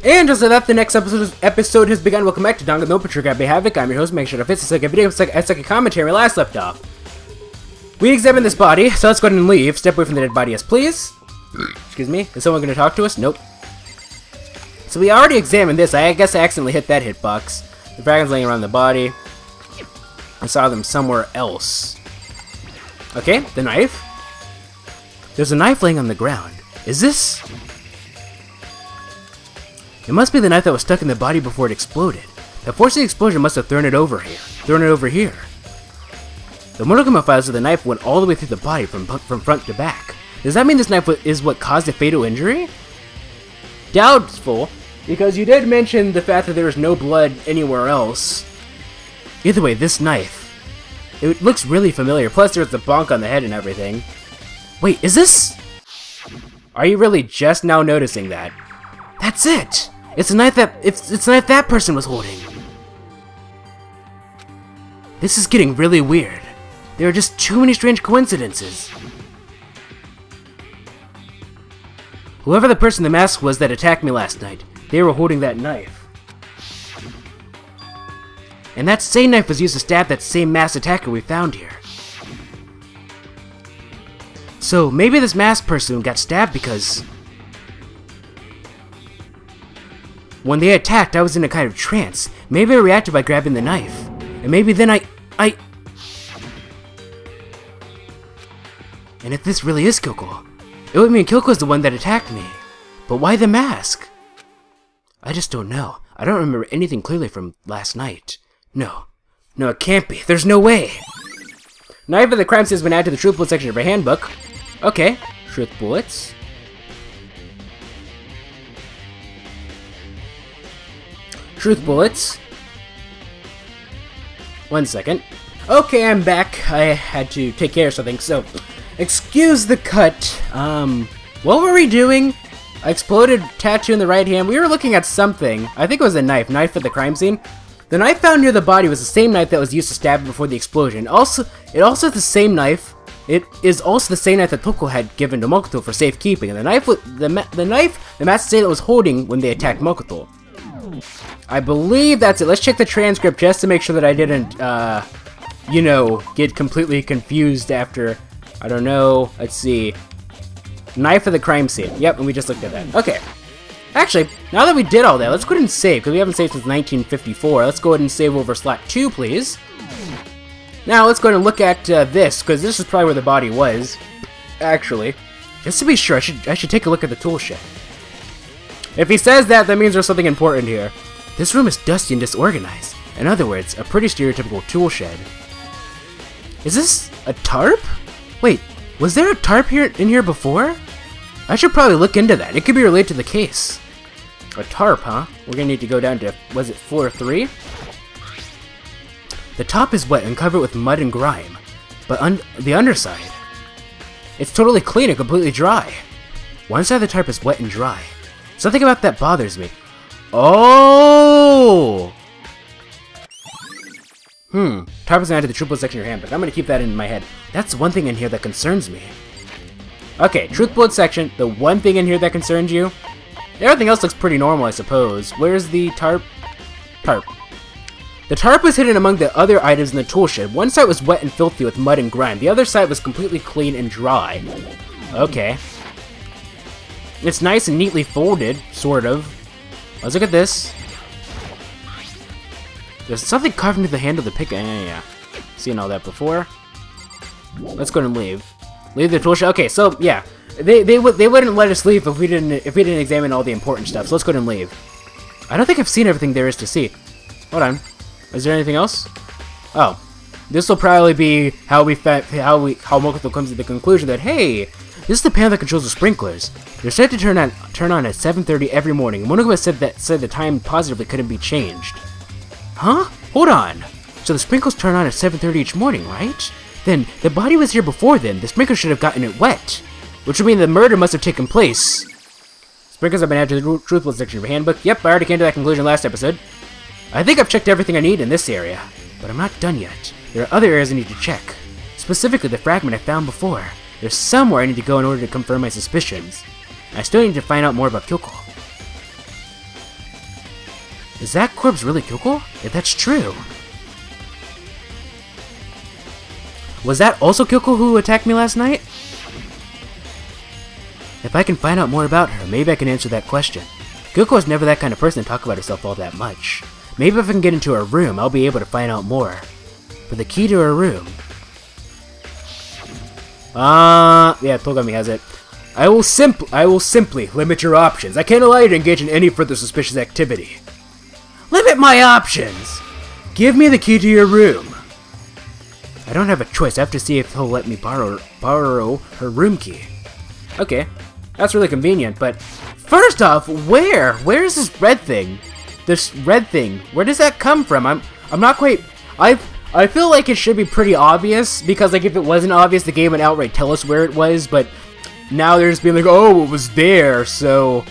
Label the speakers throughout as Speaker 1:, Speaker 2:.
Speaker 1: And just like that, the next episode has begun. Welcome back to Danganronpa, Happy Havoc. I'm your host, MegaShadowFist. It's like a video, it's like a commentary where last left off. We examined this body, so let's go ahead and leave. Step away from the dead body, yes please. Excuse me, is someone going to talk to us? Nope. So we already examined this. I guess I accidentally hit that hitbox. The fragments laying around the body. I saw them somewhere else. Okay, the knife. There's a knife laying on the ground. Is this? It must be the knife that was stuck in the body before it exploded. The force of the explosion must have thrown it over here. The Monokuma files of the knife went all the way through the body from front to back. Does that mean this knife is what caused the fatal injury? Doubtful, because you did mention the fact that there was no blood anywhere else. Either way, this knife, it looks really familiar, plus there's the bonk on the head and everything. Wait, is this? Are you really just now noticing that? That's it! It's a knife that person was holding. This is getting really weird. There are just too many strange coincidences. Whoever the person in the mask was that attacked me last night, they were holding that knife. And that same knife was used to stab that same masked attacker we found here. So maybe this masked person got stabbed because when they attacked, I was in a kind of trance. Maybe I reacted by grabbing the knife. And maybe then And if this really is Kyoko, it would mean Kyoko's the one that attacked me. But why the mask? I just don't know. I don't remember anything clearly from last night. No, it can't be. There's no way. Knife of the crime scene has been added to the truth bullet section of your handbook. Okay, truth bullets. Truth bullets. 1 second. Okay, I'm back. I had to take care of something, so excuse the cut. What were we doing? I exploded tattoo in the right hand. We were looking at something. I think it was a knife. Knife at the crime scene. The knife found near the body was the same knife that was used to stab before the explosion. It also is the same knife. It is also the same knife that Toko had given to Makoto for safekeeping, and the knife the masked assailant was holding when they attacked Makoto. I believe that's it. Let's check the transcript just to make sure that I didn't, you know, get completely confused after, I don't know, let's see. Knife of the crime scene. Yep, and we just looked at that. Okay. Actually, now that we did all that, let's go ahead and save, because we haven't saved since 1954. Let's go ahead and save over slot 2, please. Now, let's go ahead and look at this, because this is probably where the body was. Actually. Just to be sure, I should take a look at the tool shed. If he says that, that means there's something important here. This room is dusty and disorganized. In other words, a pretty stereotypical tool shed. Is this a tarp? Wait, was there a tarp in here before? I should probably look into that. It could be related to the case. A tarp, huh? We're gonna need to go down to, was it floor 3? The top is wet and covered with mud and grime, but the underside, it's totally clean and completely dry. One side of the tarp is wet and dry. Something about that bothers me. Oh! Tarp is added to the truth bullet section of your handbook. I'm gonna keep that in my head. That's one thing in here that concerns me. Okay, truth bullet section. The one thing in here that concerns you. Everything else looks pretty normal, I suppose. Where's the tarp? Tarp. The tarp was hidden among the other items in the tool shed. One side was wet and filthy with mud and grime. The other side was completely clean and dry. Okay. It's nice and neatly folded, sort of. Let's look at this. There's something carved into the handle of the pick. Yeah. Seen all that before. Let's go ahead and leave. Leave the tool shed. Okay, so yeah, they wouldn't let us leave if we didn't examine all the important stuff. So let's go ahead and leave. I don't think I've seen everything there is to see. Hold on. Is there anything else? Oh, this will probably be how Makoto comes to the conclusion that, hey, this is the panel that controls the sprinklers. They're set to turn on at 7:30 every morning. Monokuma said the time positively couldn't be changed. Huh? Hold on. So the sprinklers turn on at 7:30 each morning, right? Then the body was here before then. The sprinklers should have gotten it wet, which would mean the murder must have taken place. Sprinklers have been added to the truth bullet section of your handbook. Yep, I already came to that conclusion last episode. I think I've checked everything I need in this area, but I'm not done yet. There are other areas I need to check. Specifically the fragment I found before. There's somewhere I need to go in order to confirm my suspicions. I still need to find out more about Kyoko. Is that corpse really Kyoko? If that's true. Was that also Kyoko who attacked me last night? If I can find out more about her, maybe I can answer that question. Kyoko is never that kind of person to talk about herself all that much. Maybe if I can get into her room, I'll be able to find out more. But the key to her room... yeah, Togami has it. I will simply limit your options. I can't allow you to engage in any further suspicious activity. Limit my options! Give me the key to your room. I don't have a choice. I have to see if he'll let me borrow her room key. Okay, that's really convenient, but... First off, where? Where is this red thing? This red thing. Where does that come from? I'm not quite... I feel like it should be pretty obvious, because like if it wasn't obvious, the game would outright tell us where it was, but now they're just being like, oh, it was there, so...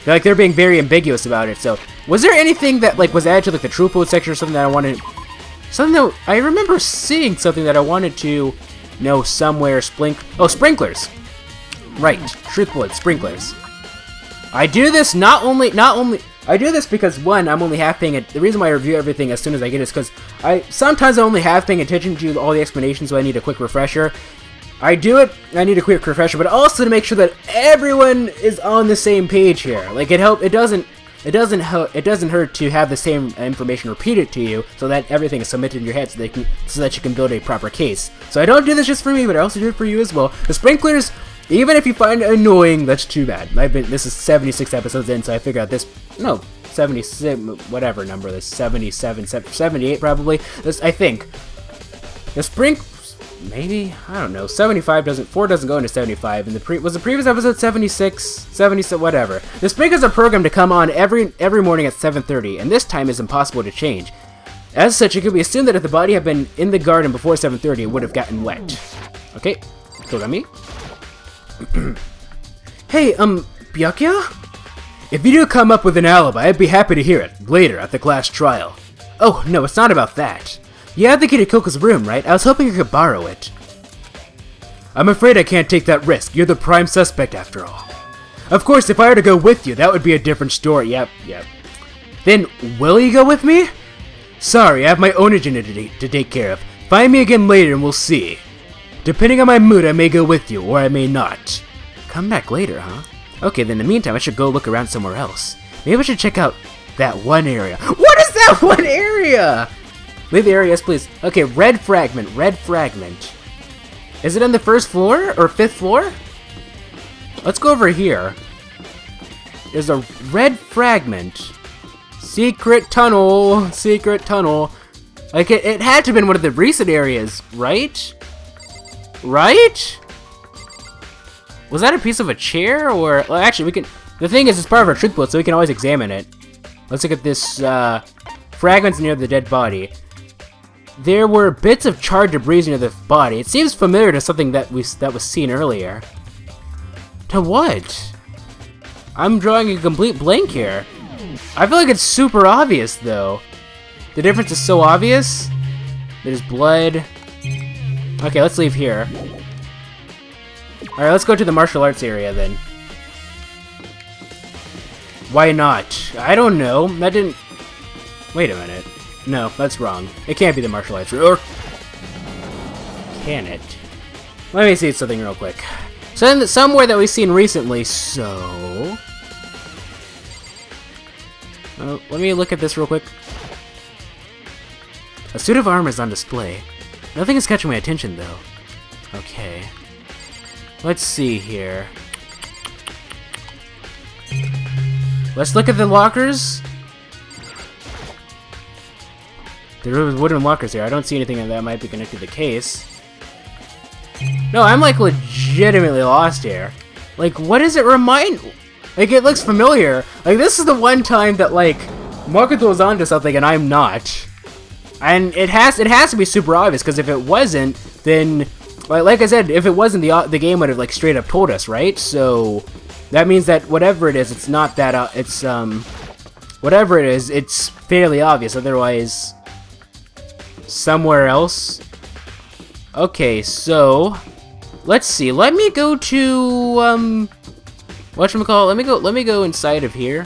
Speaker 1: Like, they're being very ambiguous about it, so... Was there anything that, like, was added to, like, the True Poet section or something that I wanted... Something that... I remember seeing something that I wanted to know somewhere. Oh, sprinklers! Right. Truth Poet, sprinklers. I do this not only... I do this because, one, I'm only half paying... The reason why I review everything as soon as I get it is because sometimes I'm only half paying attention to all the explanations, so I need a quick refresher. I do it, I need a quick refresher, but also to make sure that everyone is on the same page here. Like, it doesn't hurt to have the same information repeated to you, so that everything is submitted in your head, so that you can build a proper case. So I don't do this just for me, but I also do it for you as well. The sprinklers, even if you find it annoying, that's too bad. This is 76 episodes in, so I figured out this. No, 76, whatever number this, 77, 78 probably. This, I think. The maybe, I don't know, 75 doesn't go into 75, and was the previous episode 76, 77, whatever. The sprinklers are programmed to come on every morning at 7:30, and this time is impossible to change. As such, it could be assumed that if the body had been in the garden before 7:30, it would have gotten wet. Okay, Togami? Hey, Byakuya? If you do come up with an alibi, I'd be happy to hear it, later at the class trial. Oh, no, it's not about that. You have the key to Kyoko's room, right? I was hoping you could borrow it. I'm afraid I can't take that risk. You're the prime suspect, after all. Of course, if I were to go with you, that would be a different story. Yep. Then, will you go with me? Sorry, I have my own agenda to take care of. Find me again later and we'll see. Depending on my mood, I may go with you, or I may not. Come back later, huh? Okay, then in the meantime, I should go look around somewhere else. Maybe I should check out that one area. What is that one area? Leave the area, yes, please. Okay, red fragment. Is it on the first floor or fifth floor? Let's go over here. There's a red fragment. Secret tunnel. Like, it had to have been one of the recent areas, right? Right? Was that a piece of a chair, or... Well, actually, we can... The thing is, it's part of our truth boat, so we can always examine it. Let's look at this, fragments near the dead body. There were bits of charred debris near the body. It seems familiar to something that was seen earlier. To what? I'm drawing a complete blank here. I feel like it's super obvious, though. The difference is so obvious. There's blood. Okay, let's leave here. Alright, let's go to the martial arts area, then. Why not? I don't know. That didn't... Wait a minute. No, that's wrong. It can't be the martial arts room. Or... Can it? Let me see something real quick. So, somewhere that we've seen recently, so... let me look at this real quick. A suit of armor is on display. Nothing is catching my attention, though. Okay. Let's see here. Let's look at the lockers. There are wooden lockers here. I don't see anything that might be connected to the case. No, I'm like legitimately lost here. Like, what does it remind... Like, it looks familiar. Like, this is the one time that, like, Makoto's onto something and I'm not. And it has to be super obvious, because if it wasn't, then... Like I said, if it wasn't, the game would have, like, straight up told us, right? So, that means that whatever it is, it's not that... whatever it is, it's fairly obvious. Otherwise... Somewhere else. Okay, so let's see. Let me go to whatchamacallit? Let me go inside of here.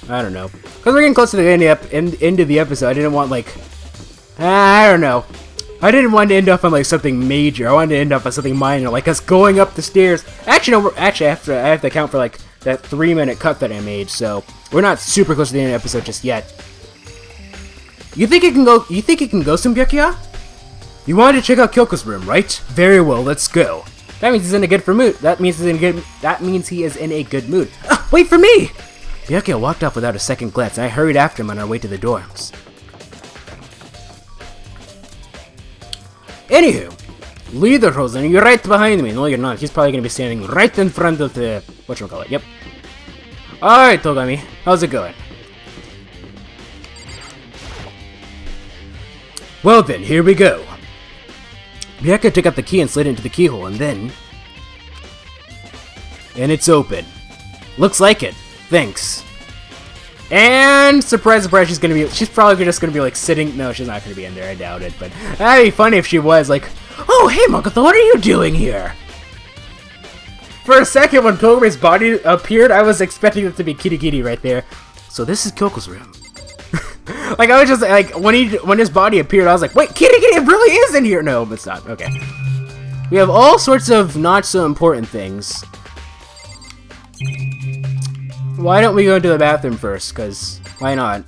Speaker 1: I don't know. Because we're getting close to the end of the episode. I didn't want, like... I don't know. I didn't want to end up on, like, something major. I wanted to end up on something minor, like us going up the stairs. Actually, no, I have to account for, like, that 3-minute cut that I made, so... We're not super close to the end of the episode just yet. You think it can go Sumbyakuya? You wanted to check out Kyoko's room, right? Very well, let's go. That means he's in a good mood. That means he is in a good mood. Wait for me! Byakuya walked off without a second glance, and I hurried after him on our way to the dorms. Anywho, leader Rosen, you're right behind me. No, you're not. He's probably gonna be standing right in front of the whatchamacallit. Yep. Alright, Togami. How's it going? Well then, here we go. Byakuya took out the key and slid it into the keyhole, and then... And it's open. Looks like it. Thanks. And surprise, surprise, she's probably just gonna be like sitting. No, she's not gonna be in there. I doubt it. But that'd be funny if she was like, "Oh, hey, Makoto, what are you doing here?" For a second, when Kogume's body appeared, I was expecting it to be Kirigiri right there. So this is Kyoko's room. Like I was just like when his body appeared, I was like, "Wait, Kirigiri really is in here." No, it's not. Okay. We have all sorts of not so important things. Why don't we go into the bathroom first? Because, why not?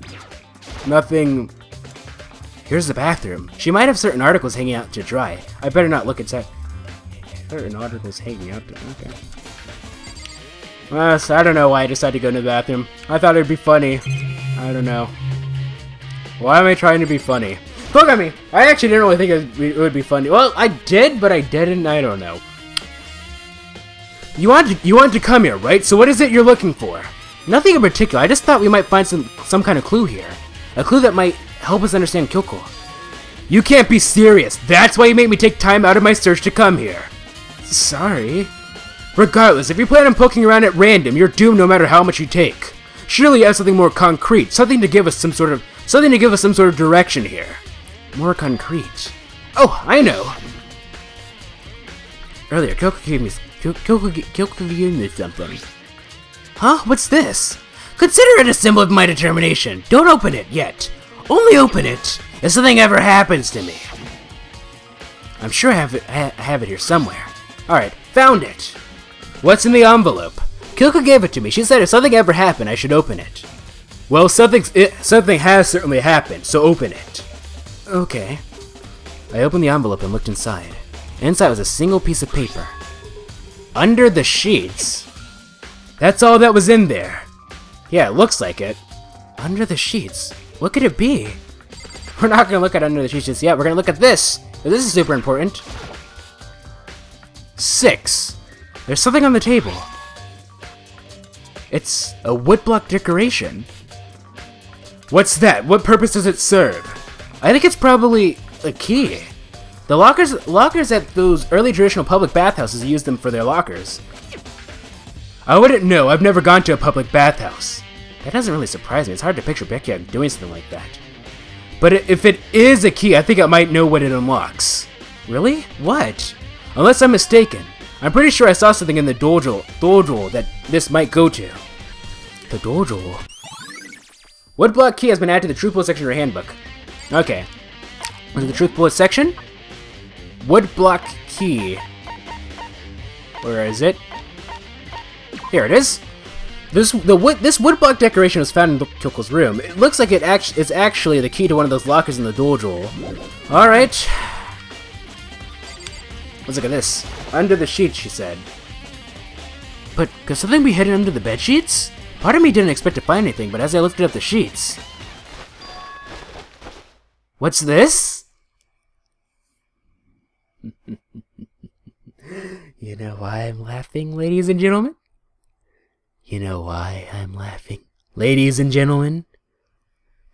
Speaker 1: Nothing... Here's the bathroom. She might have certain articles hanging out to dry. I better not look inside. Certain articles hanging out to... Okay. Well, so I don't know why I decided to go into the bathroom. I thought it'd be funny. I don't know. Why am I trying to be funny? Look at me! I actually didn't really think it would be funny. Well, I did, but I didn't. I don't know. You wanted to come here, right? So what is it you're looking for? Nothing in particular. I just thought we might find some kind of clue here. A clue that might help us understand Kyoko. You can't be serious. That's why you made me take time out of my search to come here. Sorry. Regardless, if you plan on poking around at random, you're doomed no matter how much you take. Surely you have something more concrete, something to give us some sort of direction here. More concrete. Oh, I know. Earlier, Kyoko gave me something. Huh? What's this? Consider it a symbol of my determination. Don't open it yet. Only open it if something ever happens to me. I'm sure I have it here somewhere. Alright, found it. What's in the envelope? Kyoko gave it to me. She said if something ever happened, I should open it. Well, something has certainly happened, so open it. Okay. I opened the envelope and looked inside. Inside was a single piece of paper. Under the sheets? That's all that was in there. Yeah, it looks like it. Under the sheets? What could it be? We're not gonna look at under the sheets just yet. We're gonna look at this. This is super important. 6. There's something on the table. It's a woodblock decoration. What's that? What purpose does it serve? I think it's probably a key. The lockers at those early traditional public bathhouses used them for their lockers. I wouldn't know. I've never gone to a public bathhouse. That doesn't really surprise me. It's hard to picture Byakuya doing something like that. But if it is a key, I think I might know what it unlocks. Really? What? Unless I'm mistaken. I'm pretty sure I saw something in the dojo that this might go to. The dojo? Woodblock key has been added to the truth bullet section of your handbook. Okay. Was it the truth bullet section? Woodblock key. Where is it? Here it is. This woodblock decoration was found in Kyoko's room. It looks like it's actually the key to one of those lockers in the dojo. All right. Let's look at this. Under the sheets, she said. But could something be hidden under the bed sheets? Part of me didn't expect to find anything, but as I lifted up the sheets, what's this? You know why I'm laughing, ladies and gentlemen? You know why I'm laughing, ladies and gentlemen?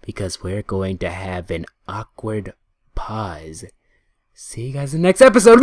Speaker 1: Because we're going to have an awkward pause. See you guys in the next episode.